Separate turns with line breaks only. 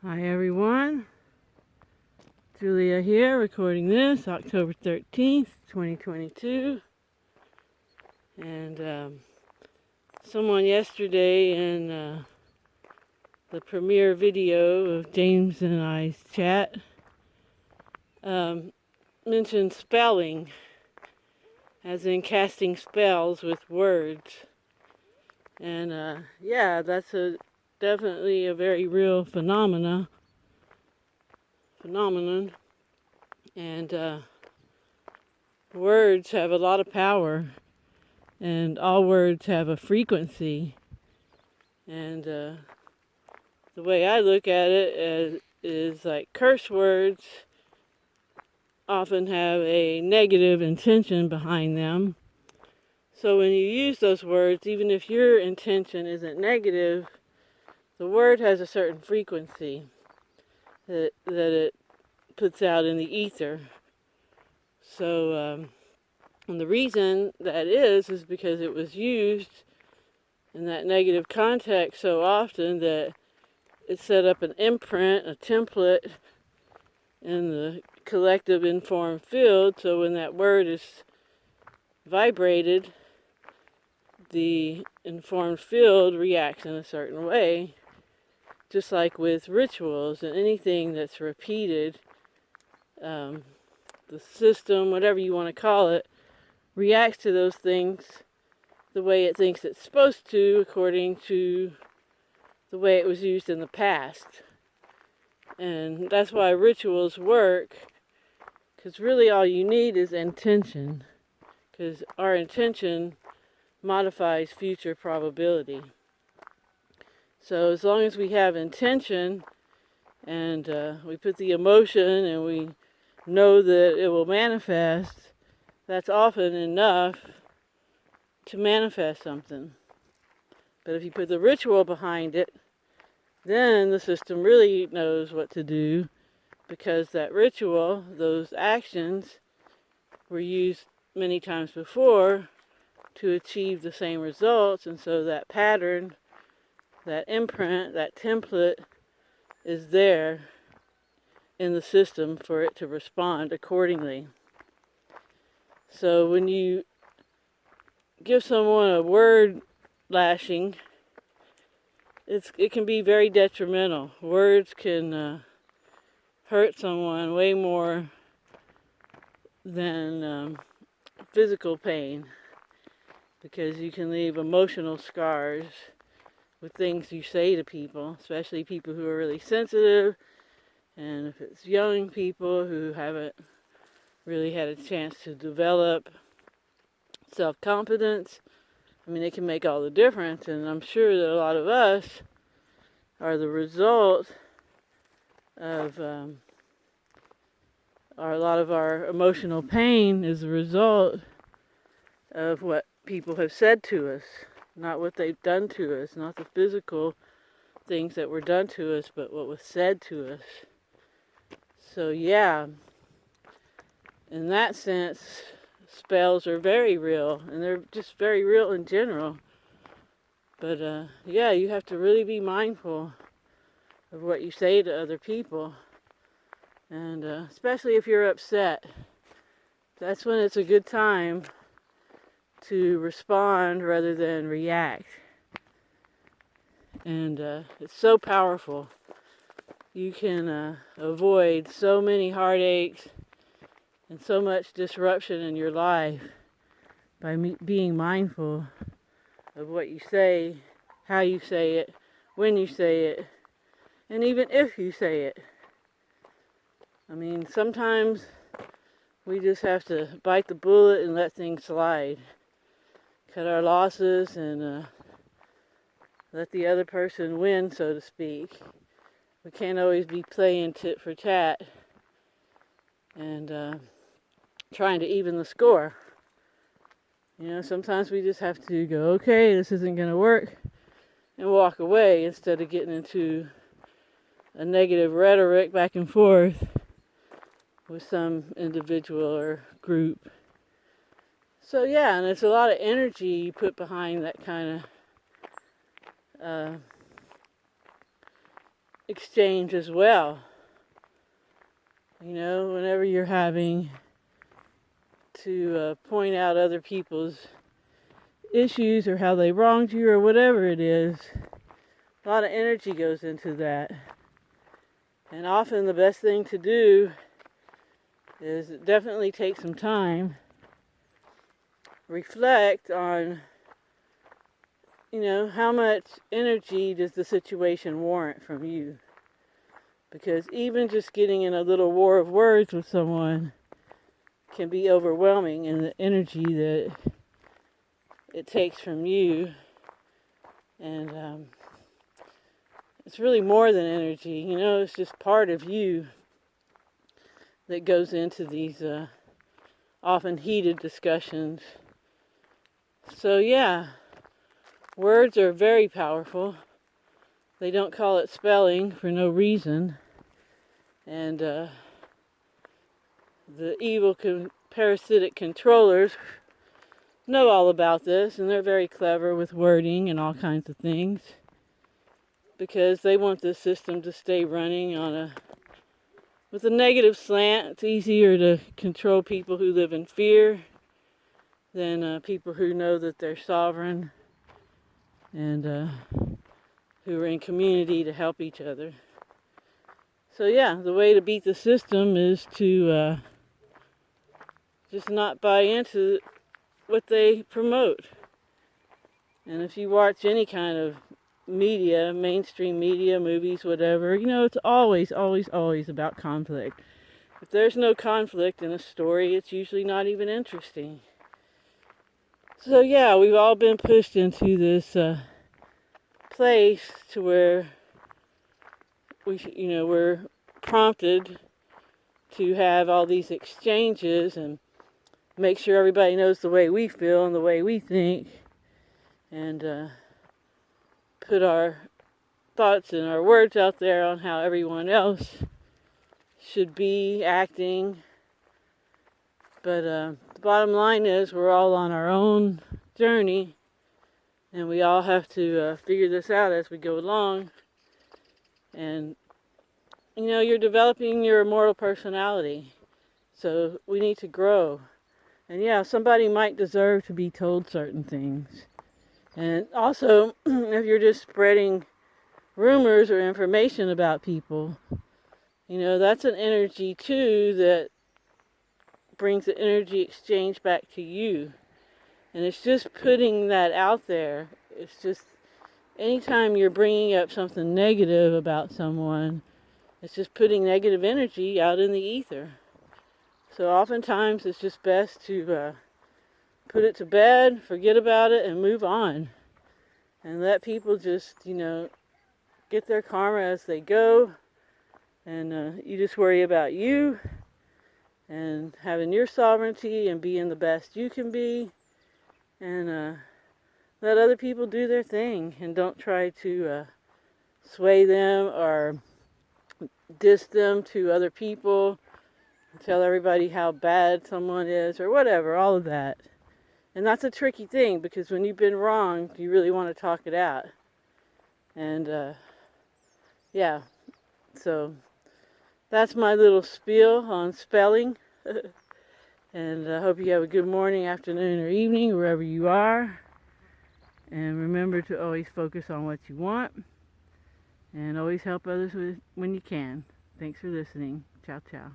Hi everyone, Julia here recording this October 13th, 2022. And someone yesterday in the premiere video of James and I's chat mentioned spelling, as in casting spells with words. And yeah, that's definitely a very real phenomenon. And words have a lot of power, and all words have a frequency. And the way I look at it is like curse words often have a negative intention behind them. So when you use those words, even if your intention isn't negative, the word has a certain frequency that it puts out in the ether. So and the reason that is because it was used in that negative context so often that it set up an imprint, a template in the collective informed field. So when that word is vibrated, the informed field reacts in a certain way, just like with rituals and anything that's repeated. The system, whatever you want to call it, reacts to those things the way it thinks it's supposed to, according to the way it was used in the past. And that's why rituals work, because really all you need is intention, because our intention modifies future probability. So as long as we have intention and we put the emotion and we know that it will manifest, that's often enough to manifest something. But if you put the ritual behind it, then the system really knows what to do, because that ritual, those actions, were used many times before to achieve the same results, and so that pattern, that imprint, that template is there in the system for it to respond accordingly. So when you give someone a word lashing, it can be very detrimental. Words can hurt someone way more than physical pain, because you can leave emotional scars with things you say to people, especially people who are really sensitive, and if it's young people who haven't really had a chance to develop self-confidence. I mean, it can make all the difference, and I'm sure that a lot of us are the result of, or a lot of our emotional pain is the result of what people have said to us, not what they've done to us, not the physical things that were done to us, but what was said to us. So yeah, in that sense, spells are very real, and they're just very real in general. But yeah, you have to really be mindful of what you say to other people, and especially if you're upset. That's when it's a good time to respond rather than react. And it's so powerful. You can avoid so many heartaches and so much disruption in your life by being mindful of what you say, how you say it, when you say it, and even if you say it. I mean, sometimes we just have to bite the bullet and let things slide. Cut our losses and let the other person win, so to speak. We can't always be playing tit for tat and trying to even the score. You know, sometimes we just have to go, okay, this isn't going to work, and walk away instead of getting into a negative rhetoric back and forth with some individual or group. So yeah, and it's a lot of energy you put behind that kind of exchange as well. You know, whenever you're having to point out other people's issues or how they wronged you or whatever it is, a lot of energy goes into that. And often the best thing to do is definitely take some time, reflect on, you know, how much energy does the situation warrant from you? Because even just getting in a little war of words with someone can be overwhelming in the energy that it takes from you. And it's really more than energy, you know, it's just part of you that goes into these often heated discussions. So yeah, words are very powerful. They don't call it spelling for no reason. And the evil parasitic controllers know all about this, and they're very clever with wording and all kinds of things, because they want this system to stay running with a negative slant. It's easier to control people who live in fear than people who know that they're sovereign and who are in community to help each other. So yeah, the way to beat the system is to just not buy into what they promote. And if you watch any kind of media, mainstream media, movies, whatever, you know, it's always about conflict. If there's no conflict in a story, it's usually not even interesting. So yeah, we've all been pushed into this place to where we're prompted to have all these exchanges and make sure everybody knows the way we feel and the way we think, and put our thoughts and our words out there on how everyone else should be acting. But the bottom line is we're all on our own journey, and we all have to figure this out as we go along. And you know, you're developing your immortal personality, so we need to grow. And yeah, somebody might deserve to be told certain things. And also, if you're just spreading rumors or information about people, you know, that's an energy too that brings the energy exchange back to you. And it's just putting that out there. It's just, anytime you're bringing up something negative about someone, it's just putting negative energy out in the ether. So oftentimes it's just best to put it to bed, forget about it, and move on. And let people just, you know, get their karma as they go. And you just worry about you and having your sovereignty and being the best you can be. And let other people do their thing. And don't try to sway them or diss them to other people. Tell everybody how bad someone is or whatever, all of that. And that's a tricky thing, because when you've been wronged, you really want to talk it out. And yeah, so that's my little spiel on spelling. And I hope you have a good morning, afternoon, or evening, wherever you are. And remember to always focus on what you want, and always help others when you can. Thanks for listening. Ciao, ciao.